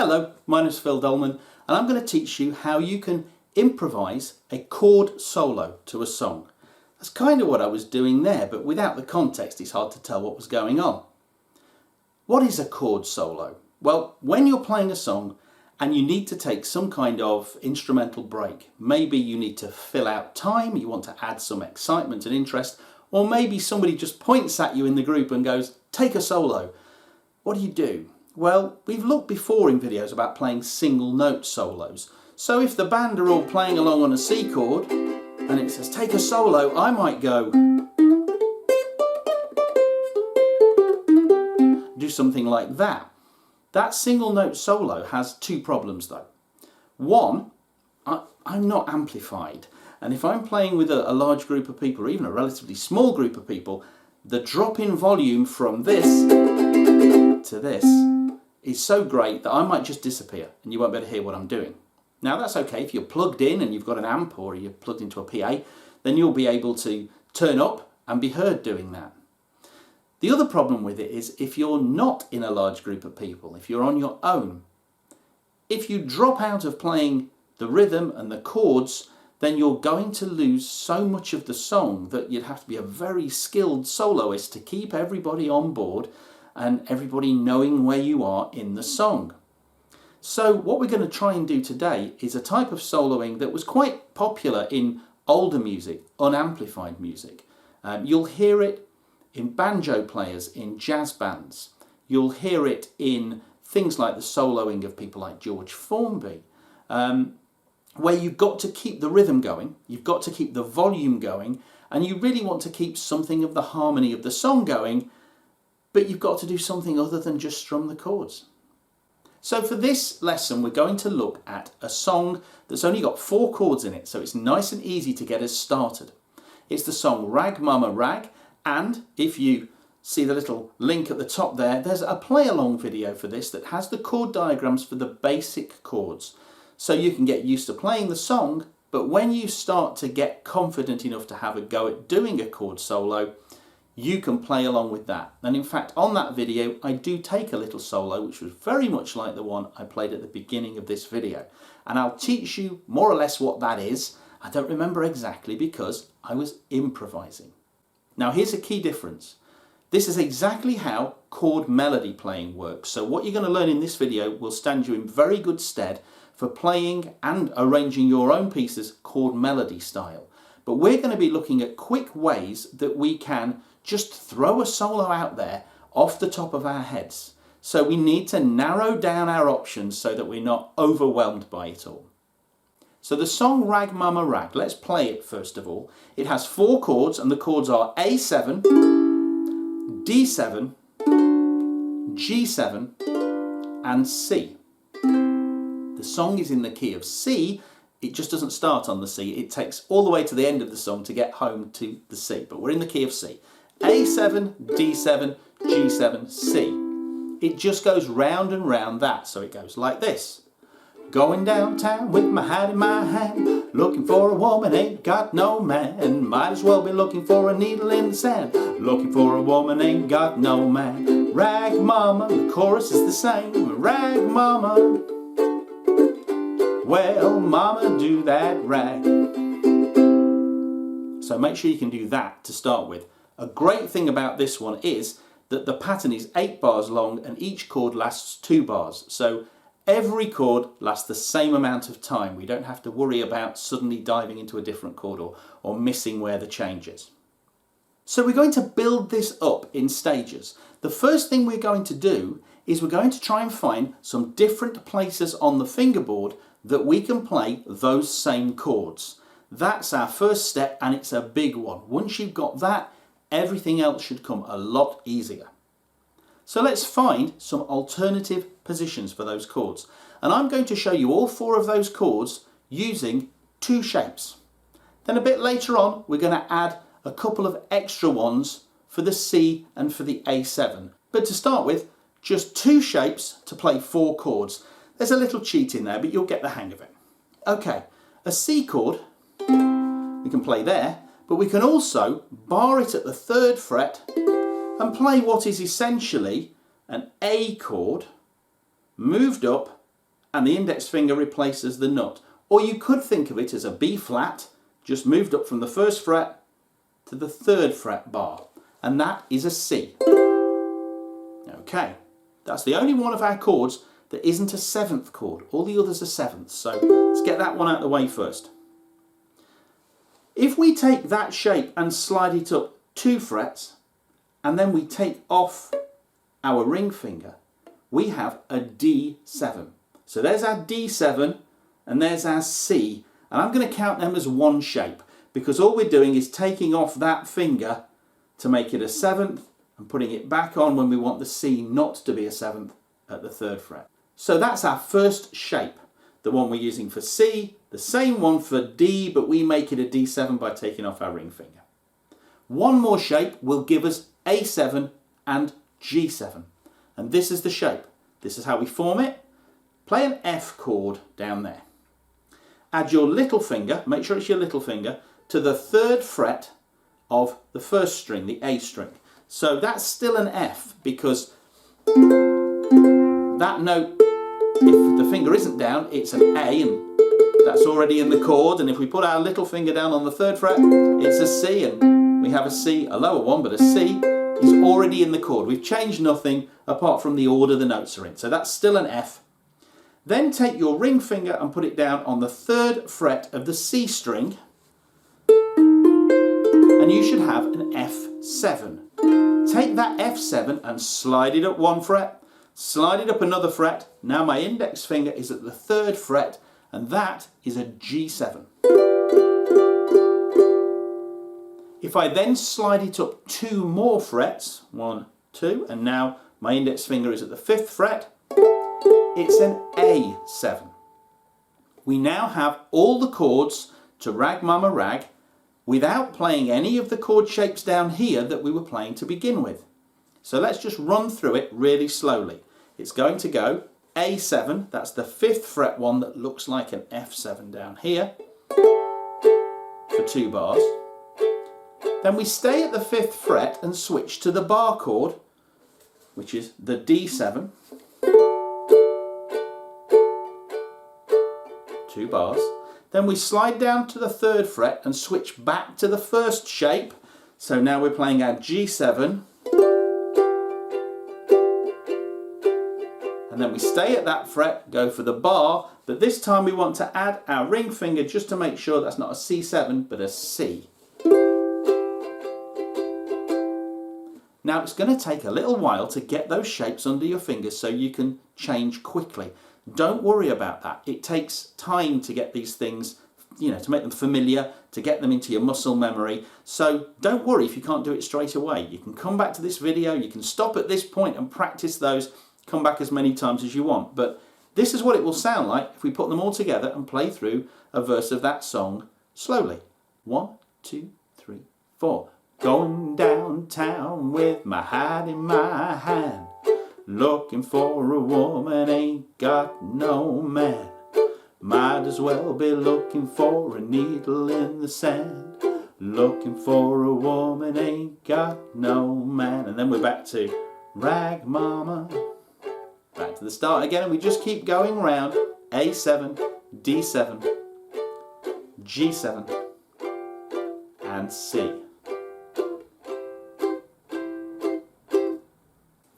Hello, my name is Phil Dolman and I'm going to teach you how you can improvise a chord solo to a song. That's kind of what I was doing there, but without the context it's hard to tell what was going on. What is a chord solo? Well, when you're playing a song and you need to take some kind of instrumental break, maybe you need to fill out time, you want to add some excitement and interest, or maybe somebody just points at you in the group and goes, take a solo. What do? Well, we've looked before in videos about playing single note solos. So if the band are all playing along on a C chord and it says take a solo, I might go do something like that. That single note solo has two problems though. One, I'm not amplified, and if I'm playing with a large group of people or even a relatively small group of people, the drop in volume from this to this is so great that I might just disappear and you won't be able to hear what I'm doing. Now that's okay if you're plugged in and you've got an amp or you're plugged into a PA, then you'll be able to turn up and be heard doing that. The other problem with it is if you're not in a large group of people, if you're on your own, if you drop out of playing the rhythm and the chords, then you're going to lose so much of the song that you'd have to be a very skilled soloist to keep everybody on board and everybody knowing where you are in the song. So what we're going to try and do today is a type of soloing that was quite popular in older music, unamplified music. You'll hear it in banjo players, in jazz bands. You'll hear it in things like the soloing of people like George Formby, where you've got to keep the rhythm going, you've got to keep the volume going, and you really want to keep something of the harmony of the song going, but you've got to do something other than just strum the chords. So for this lesson we're going to look at a song that's only got 4 chords in it, so it's nice and easy to get us started. It's the song Rag Mama Rag, and if you see the little link at the top there, there's a play-along video for this that has the chord diagrams for the basic chords. So you can get used to playing the song, but when you start to get confident enough to have a go at doing a chord solo, you can play along with that. And in fact, on that video, I do take a little solo, which was very much like the one I played at the beginning of this video. And I'll teach you more or less what that is. I don't remember exactly because I was improvising. Now here's a key difference. This is exactly how chord melody playing works. So what you're going to learn in this video will stand you in very good stead for playing and arranging your own pieces chord melody style. But we're going to be looking at quick ways that we can just throw a solo out there off the top of our heads. So we need to narrow down our options so that we're not overwhelmed by it all. So the song Rag Mama Rag, let's play it first of all. It has 4 chords and the chords are A7, D7, G7 and C. The song is in the key of C. It just doesn't start on the C. It takes all the way to the end of the song to get home to the C. But we're in the key of C. A7, D7, G7, C. It just goes round and round that. So it goes like this. Going downtown with my hat in my hand, looking for a woman, ain't got no man. Might as well be looking for a needle in the sand. Looking for a woman, ain't got no man. Rag mama, the chorus is the same. Rag mama, well, mama, do that rag. So make sure you can do that to start with. A great thing about this one is that the pattern is 8 bars long and each chord lasts 2 bars. So every chord lasts the same amount of time. We don't have to worry about suddenly diving into a different chord or missing where the change is. So we're going to build this up in stages. The first thing we're going to do is we're going to try and find some different places on the fingerboard that we can play those same chords. That's our first step and it's a big one. Once you've got that, everything else should come a lot easier. So let's find some alternative positions for those chords. And I'm going to show you all 4 of those chords using 2 shapes. Then a bit later on, we're going to add a couple of extra ones for the C and for the A7. But to start with, just 2 shapes to play 4 chords. There's a little cheat in there, but you'll get the hang of it. Okay, a C chord, we can play there, but we can also bar it at the 3rd fret and play what is essentially an A chord moved up and the index finger replaces the nut. Or you could think of it as a B flat, just moved up from the 1st fret to the 3rd fret bar, and that is a C. Okay, that's the only one of our chords that isn't a 7th chord. All the others are 7ths, so let's get that one out of the way first. If we take that shape and slide it up 2 frets, and then we take off our ring finger, we have a D7. So there's our D7 and there's our C, and I'm going to count them as one shape because all we're doing is taking off that finger to make it a 7th and putting it back on when we want the C not to be a 7th at the 3rd fret. So that's our first shape, the one we're using for C, the same one for D, but we make it a D7 by taking off our ring finger. One more shape will give us A7 and G7, and this is the shape. This is how we form it. Play an F chord down there. Add your little finger, make sure it's your little finger, to the 3rd fret of the 1st string, the A string. So that's still an F because that note, if the finger isn't down, it's an A, and that's already in the chord. And if we put our little finger down on the 3rd fret, it's a C, and we have a C, a lower one, but a C is already in the chord. We've changed nothing apart from the order the notes are in. So that's still an F. Then take your ring finger and put it down on the 3rd fret of the C string, and you should have an F7. Take that F7 and slide it up 1 fret, slide it up another fret. Now my index finger is at the 3rd fret, and that is a G7. If I then slide it up 2 more frets, 1, 2, and now my index finger is at the 5th fret, it's an A7. We now have all the chords to Rag Mama Rag without playing any of the chord shapes down here that we were playing to begin with. So let's just run through it really slowly. It's going to go A7, that's the 5th fret one that looks like an F7 down here, for 2 bars. Then we stay at the 5th fret and switch to the bar chord, which is the D7, 2 bars. Then we slide down to the 3rd fret and switch back to the 1st shape. So now we're playing our G7. And then we stay at that fret, go for the bar, but this time we want to add our ring finger just to make sure that's not a C7 but a C. Now it's going to take a little while to get those shapes under your fingers so you can change quickly. Don't worry about that. It takes time to get these things, to make them familiar, to get them into your muscle memory. So don't worry if you can't do it straight away. You can come back to this video, you can stop at this point and practice those, come back as many times as you want. But this is what it will sound like if we put them all together and play through a verse of that song slowly. 1, 2, 3, 4. Going downtown with my hat in my hand, looking for a woman, ain't got no man. Might as well be looking for a needle in the sand. Looking for a woman, ain't got no man. And then we're back to Rag Mama. Back to the start again, and we just keep going round. A7, D7, G7, and C.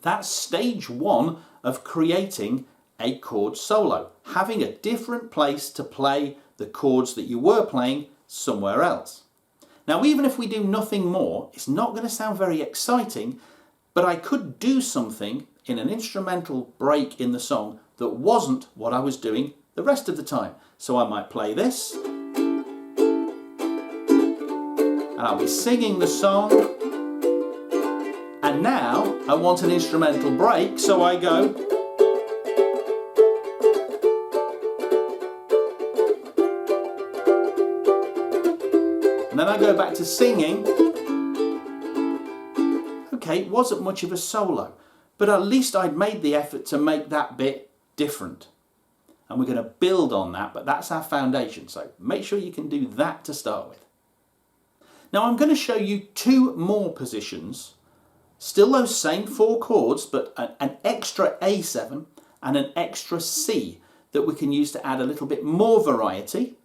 That's stage 1 of creating a chord solo, having a different place to play the chords that you were playing somewhere else. Now, even if we do nothing more, it's not going to sound very exciting, but I could do something in an instrumental break in the song that wasn't what I was doing the rest of the time. So I might play this, and I'll be singing the song. And now I want an instrumental break, so I go. And then I go back to singing. Okay, it wasn't much of a solo, but at least I'd made the effort to make that bit different. And we're going to build on that, but that's our foundation, so make sure you can do that to start with. Now I'm going to show you 2 more positions. Still those same 4 chords, but an extra A7 and an extra C that we can use to add a little bit more variety.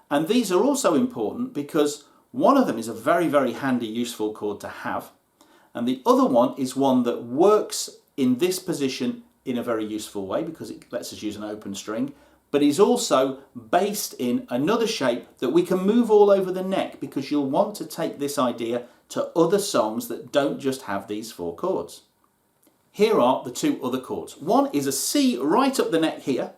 And these are also important because one of them is a very, very handy, useful chord to have. And the other one is one that works in this position in a very useful way because it lets us use an open string, but is also based in another shape that we can move all over the neck, because you'll want to take this idea to other songs that don't just have these 4 chords. Here are the 2 other chords. One is a C right up the neck here,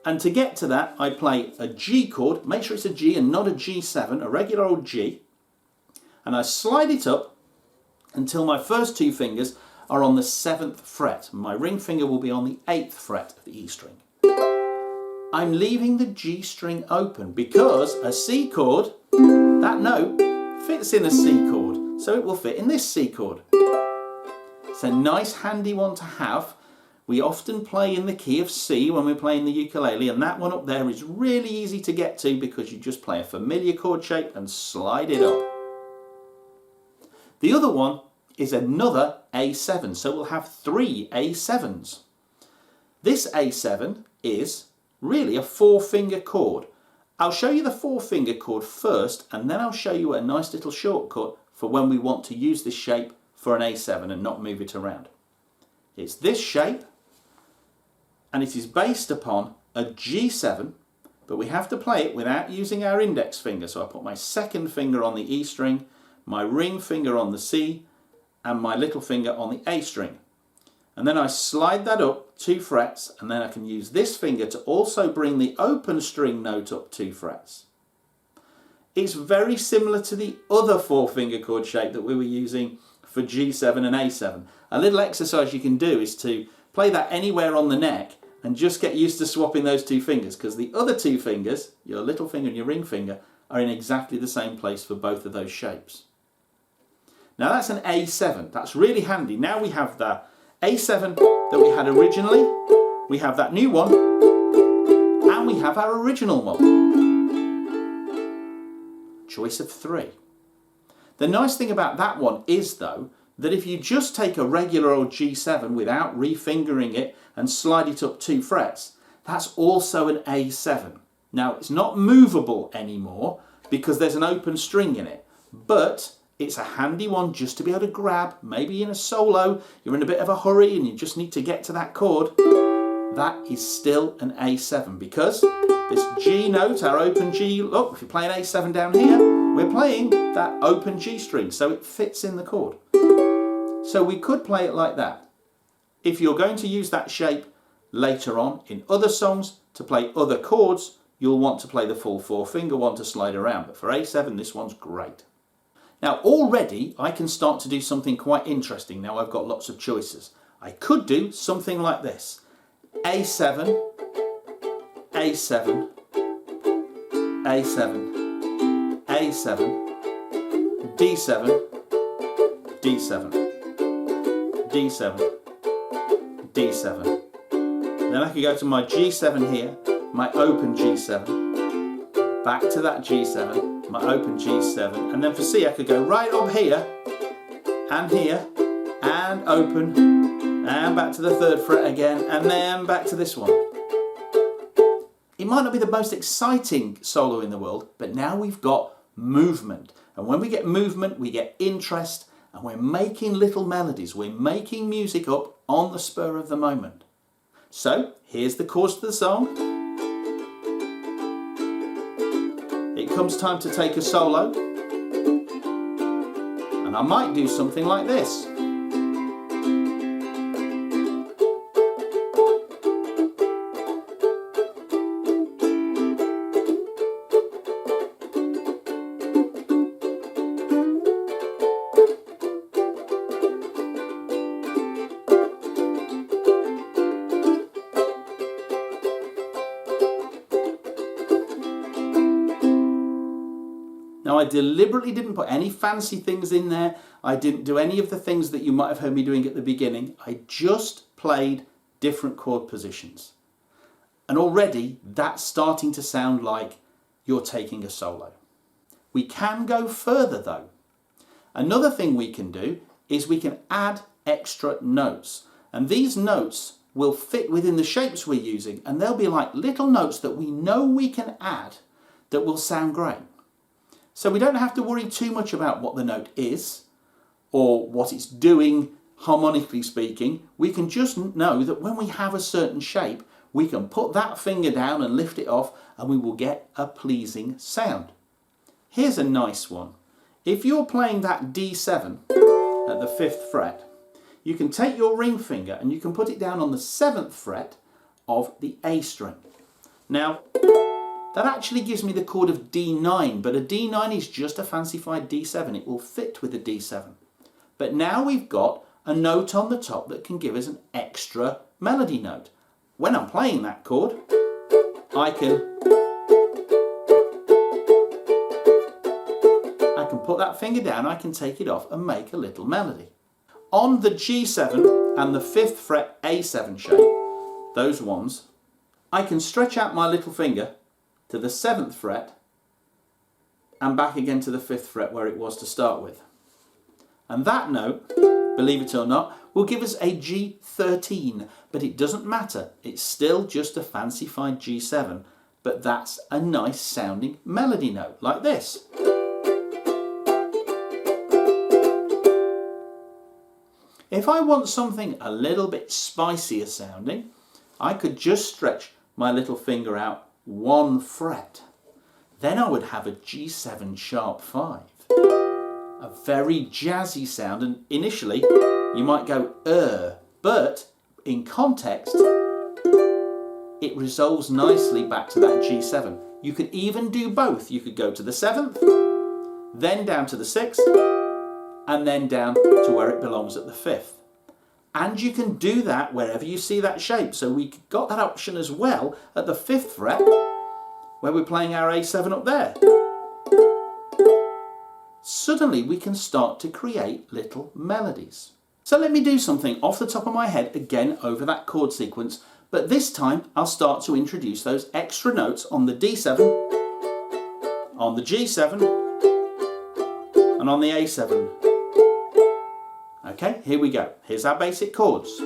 and to get to that I play a G chord. Make sure it's a G and not a G7, a regular old G, and I slide it up until my first 2 fingers are on the 7th fret. My ring finger will be on the 8th fret of the E string. I'm leaving the G string open because a C chord, that note, fits in a C chord, so it will fit in this C chord. It's a nice handy one to have. We often play in the key of C when we're playing the ukulele, and that one up there is really easy to get to because you just play a familiar chord shape and slide it up. The other one is another A7, so we'll have 3 A7s. This A7 is really a 4-finger chord. I'll show you the 4-finger chord first, and then I'll show you a nice little shortcut for when we want to use this shape for an A7 and not move it around. It's this shape, and it is based upon a G7, but we have to play it without using our index finger. So I put my 2nd finger on the E string, my ring finger on the C, and my little finger on the A string. And then I slide that up 2 frets, and then I can use this finger to also bring the open string note up 2 frets. It's very similar to the other 4-finger chord shape that we were using for G7 and A7. A little exercise you can do is to play that anywhere on the neck and just get used to swapping those 2 fingers, because the other 2 fingers, your little finger and your ring finger, are in exactly the same place for both of those shapes. Now that's an A7. That's really handy. Now we have the A7 that we had originally, we have that new one, and we have our original one. Choice of 3. The nice thing about that one is, though, that if you just take a regular old G7 without refingering it and slide it up 2 frets, that's also an A7. Now it's not movable anymore because there's an open string in it, but it's a handy one just to be able to grab, maybe in a solo, you're in a bit of a hurry and you just need to get to that chord. That is still an A7 because this G note, our open G, look, if you're playing A7 down here, we're playing that open G string, so it fits in the chord. So we could play it like that. If you're going to use that shape later on in other songs to play other chords, you'll want to play the full 4-finger one to slide around, but for A7 this one's great. Now already I can start to do something quite interesting. Now I've got lots of choices. I could do something like this. A7, A7, A7, A7, D7, D7, D7, D7. Then I could go to my G7 here, my open G7, back to that G7, my open G7, and then for C I could go right up here, and open, and back to the 3rd fret again, and then back to this one. It might not be the most exciting solo in the world, but now we've got movement. And when we get movement, we get interest, and we're making little melodies. We're making music up on the spur of the moment. So, here's the chorus to the song. It comes time to take a solo. And I might do something like this. Now I deliberately didn't put any fancy things in there. I didn't do any of the things that you might have heard me doing at the beginning. I just played different chord positions. And already that's starting to sound like you're taking a solo. We can go further though. Another thing we can do is we can add extra notes. And these notes will fit within the shapes we're using, and they'll be like little notes that we know we can add that will sound great. So we don't have to worry too much about what the note is or what it's doing harmonically speaking. We can just know that when we have a certain shape, we can put that finger down and lift it off and we will get a pleasing sound. Here's a nice one. If you're playing that D7 at the 5th fret, you can take your ring finger and you can put it down on the 7th fret of the A string. Now, that actually gives me the chord of D9, but a D9 is just a fancified D7. It will fit with a D7. But now we've got a note on the top that can give us an extra melody note. When I'm playing that chord, I can put that finger down, I can take it off and make a little melody. On the G7 and the 5th fret A7 shape, those ones, I can stretch out my little finger to the 7th fret and back again to the 5th fret where it was to start with. And that note, believe it or not, will give us a G13, but it doesn't matter. It's still just a fancified G7, but that's a nice sounding melody note like this. If I want something a little bit spicier sounding, I could just stretch my little finger out 1 fret. Then I would have a G7 sharp 5. A very jazzy sound, and initially you might go but in context it resolves nicely back to that G7. You could even do both. You could go to the 7th, then down to the 6th, and then down to where it belongs at the 5th. And you can do that wherever you see that shape. So we got that option as well at the 5th fret where we're playing our A7 up there. Suddenly we can start to create little melodies. So let me do something off the top of my head again over that chord sequence, but this time I'll start to introduce those extra notes on the D7, on the G7, and on the A7. Okay, here we go. Here's our basic chords.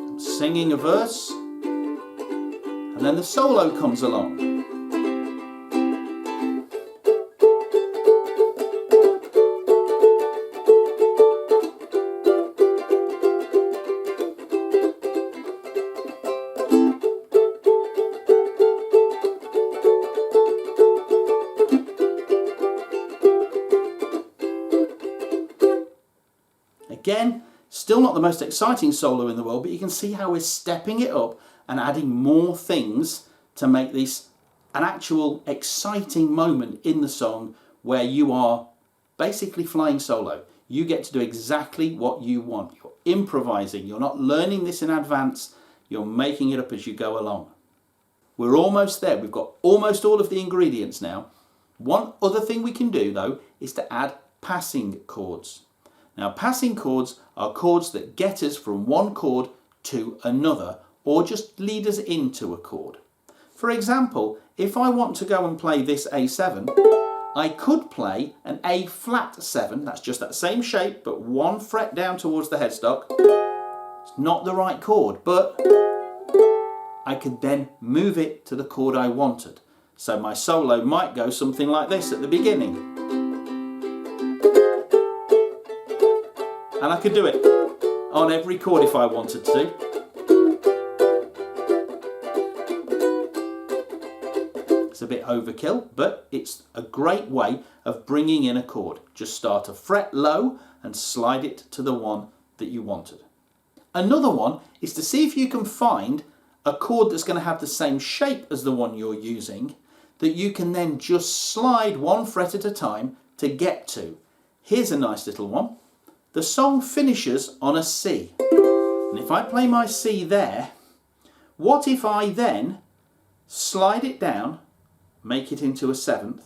I'm singing a verse, and then the solo comes along. Again, still not the most exciting solo in the world, but you can see how we're stepping it up and adding more things to make this an actual exciting moment in the song where you are basically flying solo. You get to do exactly what you want. You're improvising. You're not learning this in advance. You're making it up as you go along. We're almost there. We've got almost all of the ingredients now. One other thing we can do, though, is to add passing chords. Now, passing chords are chords that get us from one chord to another, or just lead us into a chord. For example, if I want to go and play this A7, I could play an A flat 7, that's just that same shape, but 1 fret down towards the headstock. It's not the right chord, but I could then move it to the chord I wanted. So my solo might go something like this at the beginning. And I could do it on every chord if I wanted to. It's a bit overkill, but it's a great way of bringing in a chord. Just start a fret low and slide it to the one that you wanted. Another one is to see if you can find a chord that's going to have the same shape as the one you're using, that you can then just slide 1 fret at a time to get to. Here's a nice little one. The song finishes on a C. And if I play my C there, what if I then slide it down, make it into a 7th?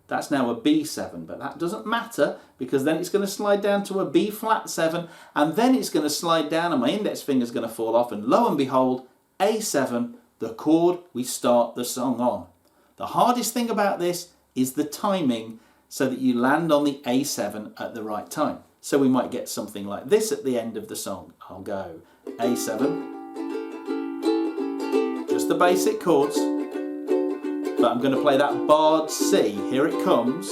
That's now a B7, but that doesn't matter because then it's going to slide down to a B flat 7, and then it's going to slide down and my index finger is going to fall off, and lo and behold, A7, the chord we start the song on. The hardest thing about this is the timing so that you land on the A7 at the right time. So we might get something like this at the end of the song. I'll go A7, just the basic chords, but I'm going to play that barred C. Here it comes.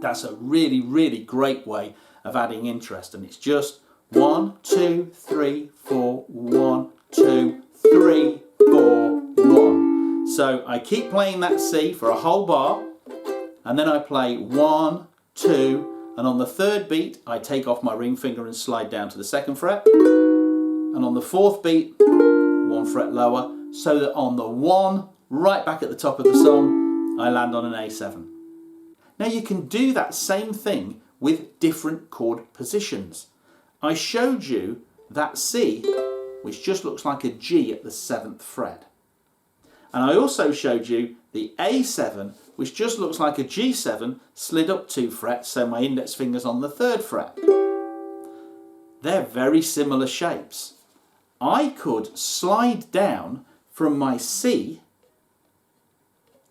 That's a really, really great way of adding interest, and it's just 1, 2, 3, 4, 1, 2, 3, 4, 1. So I keep playing that C for a whole bar, and then I play 1, 2, and on the third beat I take off my ring finger and slide down to the second fret, and on the fourth beat 1 fret lower, so that on the 1 right back at the top of the song I land on an A7. Now you can do that same thing with different chord positions. I showed you that C, which just looks like a G at the 7th fret. And I also showed you the A7, which just looks like a G7 slid up 2 frets, so my index finger's on the 3rd fret. They're very similar shapes. I could slide down from my C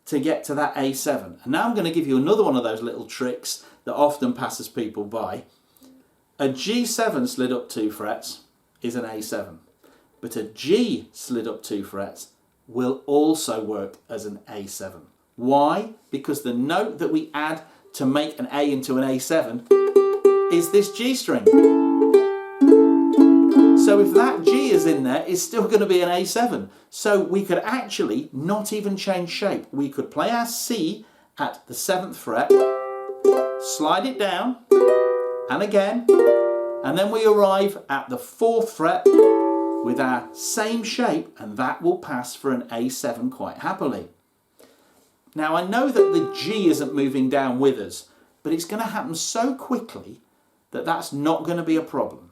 to get to that A7. And now I'm going to give you another one of those little tricks that often passes people by. A G7 slid up 2 frets is an A7, but a G slid up 2 frets will also work as an A7. Why? Because the note that we add to make an A into an A7 is this G string. So if that G is in there, it's still going to be an A7. So we could actually not even change shape. We could play our C at the 7th fret, slide it down, and again, and then we arrive at the 4th fret with our same shape, and that will pass for an A7 quite happily. Now I know that the G isn't moving down with us, but it's going to happen so quickly that that's not going to be a problem.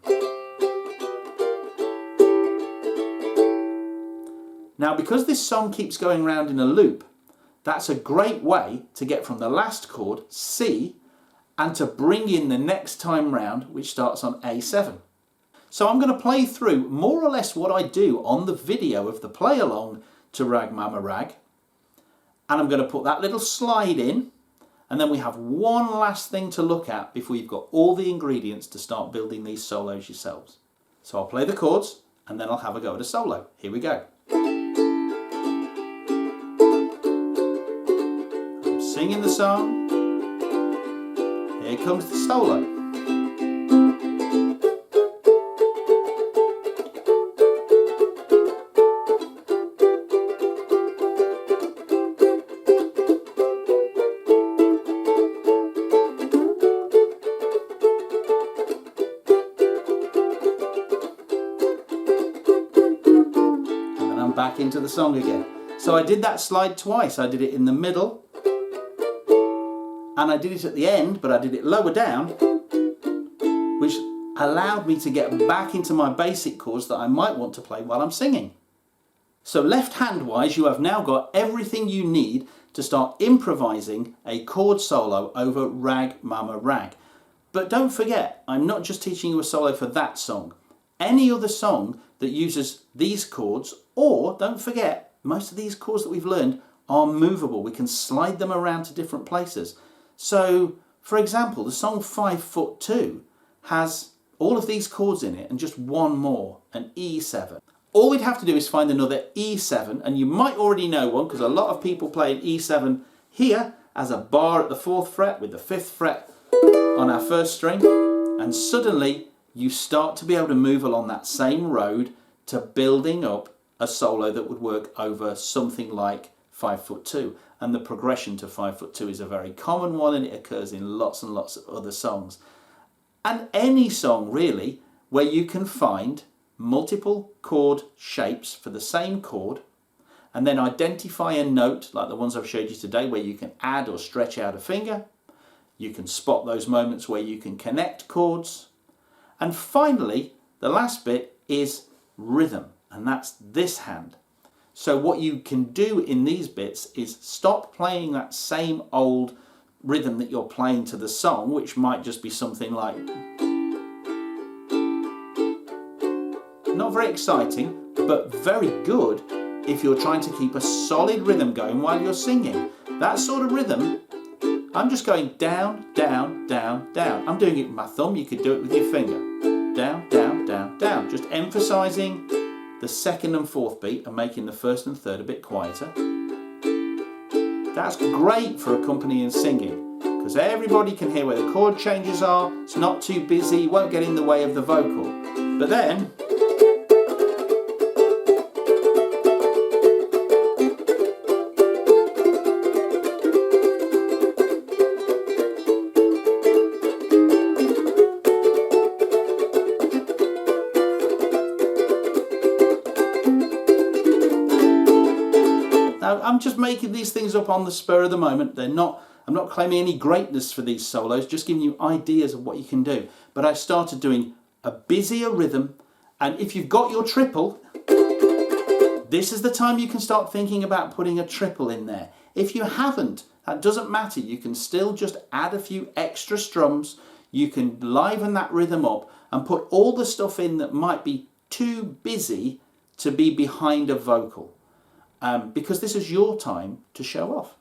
Now, because this song keeps going round in a loop, that's a great way to get from the last chord, C, and to bring in the next time round, which starts on A7. So I'm going to play through more or less what I do on the video of the play along to Rag Mama Rag. And I'm going to put that little slide in, and then we have one last thing to look at before you've got all the ingredients to start building these solos yourselves. So I'll play the chords, and then I'll have a go at a solo. Here we go. Singing the song, here comes the solo. And then I'm back into the song again. So I did that slide twice. I did it in the middle, and I did it at the end, but I did it lower down, which allowed me to get back into my basic chords that I might want to play while I'm singing. So left hand wise, you have now got everything you need to start improvising a chord solo over Rag Mama Rag. But don't forget, I'm not just teaching you a solo for that song. Any other song that uses these chords, or don't forget, most of these chords that we've learned are movable. We can slide them around to different places. So, for example, the song 5 Foot 2 has all of these chords in it and just one more, an E7. All we'd have to do is find another E7, and you might already know one because a lot of people play an E7 here as a bar at the 4th fret with the 5th fret on our first string, and suddenly you start to be able to move along that same road to building up a solo that would work over something like 5 Foot 2. And the progression to 5 Foot 2 is a very common one, and it occurs in lots and lots of other songs. And any song really where you can find multiple chord shapes for the same chord, and then identify a note like the ones I've showed you today where you can add or stretch out a finger. You can spot those moments where you can connect chords. And finally, the last bit is rhythm, and that's this hand. So what you can do in these bits is stop playing that same old rhythm that you're playing to the song, which might just be something like, not very exciting, but very good if you're trying to keep a solid rhythm going while you're singing. that sort of rhythm, I'm just going down, down, down, down. I'm doing it with my thumb, you could do it with your finger. Down, down, down, down. Just emphasising the second and fourth beat and making the first and third a bit quieter. That's great for accompanying singing because everybody can hear where the chord changes are. It's not too busy, won't get in the way of the vocal. But then, now, I'm just making these things up on the spur of the moment. I'm not claiming any greatness for these solos, just giving you ideas of what you can do. But I started doing a busier rhythm, and if you've got your triple, this is the time you can start thinking about putting a triple in there. If you haven't, that doesn't matter. You can still just add a few extra strums. You can liven that rhythm up and put all the stuff in that might be too busy to be behind a vocal. Because this is your time to show off.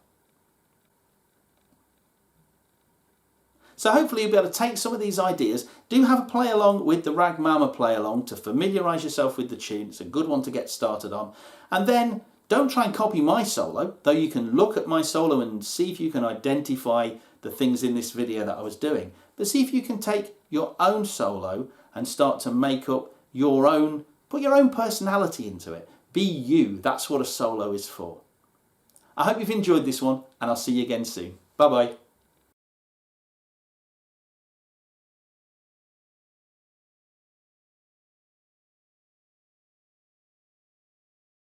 So hopefully you'll be able to take some of these ideas. Do have a play along with the Rag Mama play along to familiarise yourself with the tune. It's a good one to get started on. And then don't try and copy my solo, though you can look at my solo and see if you can identify the things in this video that I was doing. But see if you can take your own solo and start to make up your own, put your own personality into it. Be you. That's what a solo is for. I hope you've enjoyed this one, and I'll see you again soon. Bye bye.